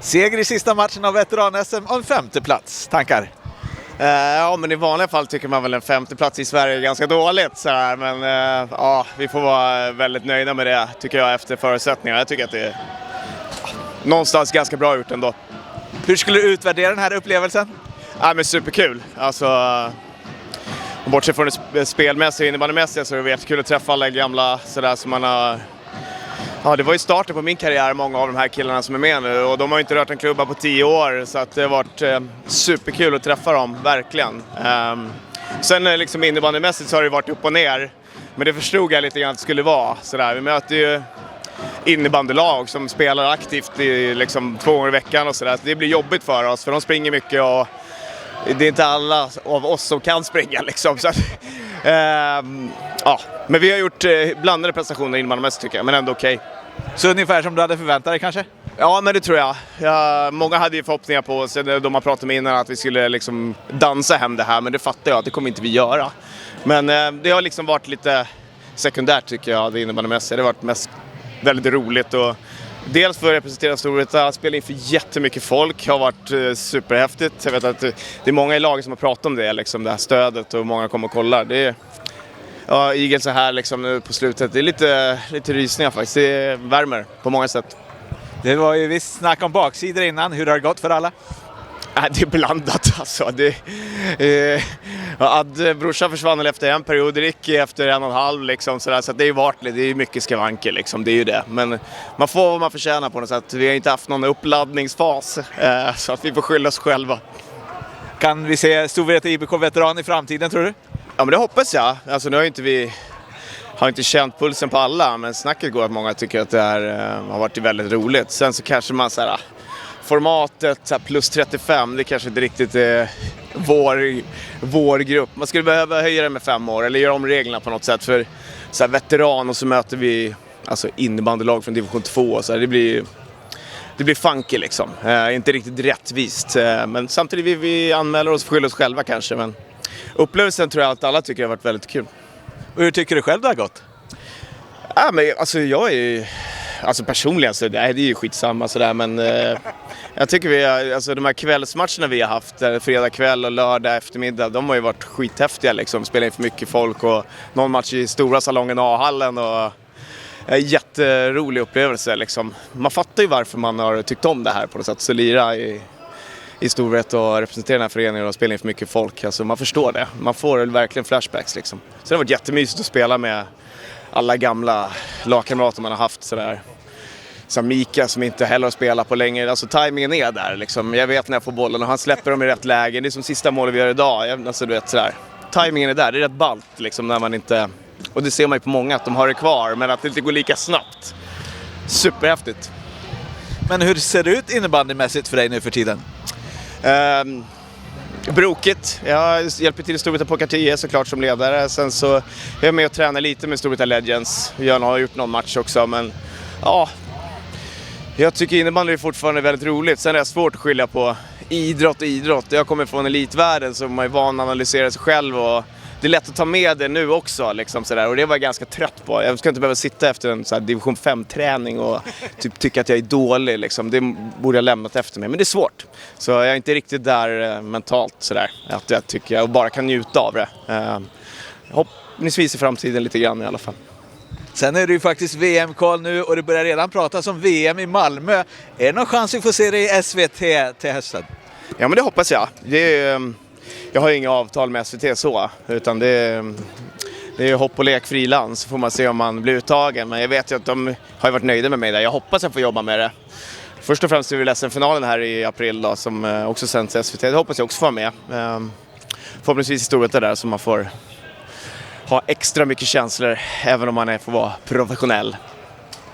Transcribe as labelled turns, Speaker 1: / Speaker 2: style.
Speaker 1: Seger i sista matchen av veteran-SM och en 5:e plats. Tankar?
Speaker 2: Ja, men i vanliga fall tycker man väl en 5:e plats i Sverige är ganska dåligt. Så här. Men ja, vi får vara väldigt nöjda med det tycker jag efter förutsättningarna. Jag tycker att det är någonstans ganska bra gjort ändå.
Speaker 1: Hur skulle du utvärdera den här upplevelsen?
Speaker 2: Ja, men superkul. Alltså, bortsett från det spelmässiga och innebandymässiga så är det jättekul att träffa alla gamla sådär som man har... Ja, det var ju starten på min karriär, många av de här killarna som är med nu. Och de har ju inte rört en klubba på 10 år, så att det har varit superkul att träffa dem, verkligen. Sen liksom innebandymässigt så har det varit upp och ner. Men det förstod jag lite grann att det skulle vara. Sådär. Vi möter ju innebandylag som spelar aktivt i, liksom, 2 gånger i veckan och sådär. Det blir jobbigt för oss, för de springer mycket och det är inte alla av oss som kan springa liksom. Så att, ja. Men vi har gjort blandade prestationer innebandymässigt tycker jag, men ändå okej.
Speaker 1: Så ungefär som du hade förväntat dig kanske?
Speaker 2: Ja, men det tror jag. Många hade ju förhoppningar på oss. De har pratat med innan att vi skulle liksom dansa hem det här, men det fattar jag att det kommer inte vi göra. Men det har liksom varit lite sekundärt tycker jag, det innebandymässiga. Det har varit mest väldigt roligt och dels för att representera Storvreta, spela inför jättemycket folk har varit superhäftigt. Jag vet att det är många i laget som har pratat om det, liksom det här stödet och många kommer och kollar. Det är, ja, Igel så här liksom nu på slutet, det är lite rysningar faktiskt. Det värmer på många sätt.
Speaker 1: Det var ju visst snack om baksidor innan, hur har det gått för alla?
Speaker 2: Det är blandat alltså. Brorsan försvann efter en period, Ricky efter 1,5 liksom, sådär, så att det är mycket skavanker liksom, det är ju det. Men man får vad man förtjänar på något sätt. Vi har inte haft någon uppladdningsfas så att vi får skylla oss själva.
Speaker 1: Kan vi se Storvreta IBK-veteran i framtiden tror du?
Speaker 2: Ja, men det hoppas jag. Alltså nu har inte känt pulsen på alla, men snacket går att många tycker att det har varit väldigt roligt. Sen så kanske man så här, formatet så här, plus 35, det kanske inte riktigt är vår grupp. Man skulle behöva höja det med 5 år eller göra om reglerna på något sätt för så här, veteran och så möter vi alltså innebandylag från division 2 så här, det blir funky liksom. Inte riktigt rättvist, men samtidigt vill vi anmäla oss och skylla oss själva kanske, men upplevelsen tror jag att alla tycker har varit väldigt kul.
Speaker 1: Och hur tycker du själv det har gått?
Speaker 2: Ja, men alltså jag är alltså personligen så det är ju skitsamma sådär, men jag tycker alltså de här kvällsmatcherna vi har haft fredag kväll och lördag eftermiddag, de har ju varit skithäftiga liksom, spelat in för mycket folk och någon match i stora salongen A-hallen och jätterolig upplevelse liksom. Man fattar ju varför man har tyckt om det här på något sätt, så lira i Storvreta och representera den här föreningen och spela in för mycket folk. Alltså man förstår det. Man får verkligen flashbacks liksom. Så det har varit jättemysigt att spela med alla gamla lagkamrater man har haft sådär. Som Mika som inte heller har spelat på länge. Alltså tajmingen är där liksom. Jag vet när jag får bollen och han släpper dem i rätt läge. Det är som sista målet vi gör idag. Alltså du vet sådär. Tajmingen är där. Det är rätt ballt liksom när man inte... Och det ser man ju på många att de har det kvar. Men att det inte går lika snabbt. Superhäftigt.
Speaker 1: Men hur ser det ut innebandymässigt för dig nu för tiden?
Speaker 2: Brokigt. Jag hjälper till i Storvreta på Kartier såklart som ledare. Sen så är jag med och tränar lite med Storvreta Legends. Jag har gjort någon match också, men ja, jag tycker innebandy är fortfarande väldigt roligt. Sen är det svårt att skilja på idrott och idrott. Jag kommer från elitvärlden så man är van att analysera sig själv och det är lätt att ta med det nu också liksom sådär. Och det var jag ganska trött på. Jag ska inte behöva sitta efter en så här division 5-träning och typ tycka att jag är dålig liksom. Det borde jag lämnat efter mig. Men det är svårt. Så jag är inte riktigt där mentalt sådär. Att jag tycker jag bara kan njuta av det. Hoppningsvis i framtiden lite grann i alla fall.
Speaker 1: Sen är det ju faktiskt VM-kval nu och det börjar redan pratas om VM i Malmö. Är det någon chans att få se det i SVT till hösten?
Speaker 2: Ja, men det hoppas jag. Jag har inga avtal med SVT så, utan det är hopp och lek frilans, så får man se om man blir uttagen. Men jag vet ju att de har varit nöjda med mig där. Jag hoppas jag får jobba med det. Först och främst är vi SM-finalen här i april då, som också sänds i SVT. Det hoppas jag också får med. Förhoppningsvis i Storvreta där så man får ha extra mycket känslor även om man får vara professionell.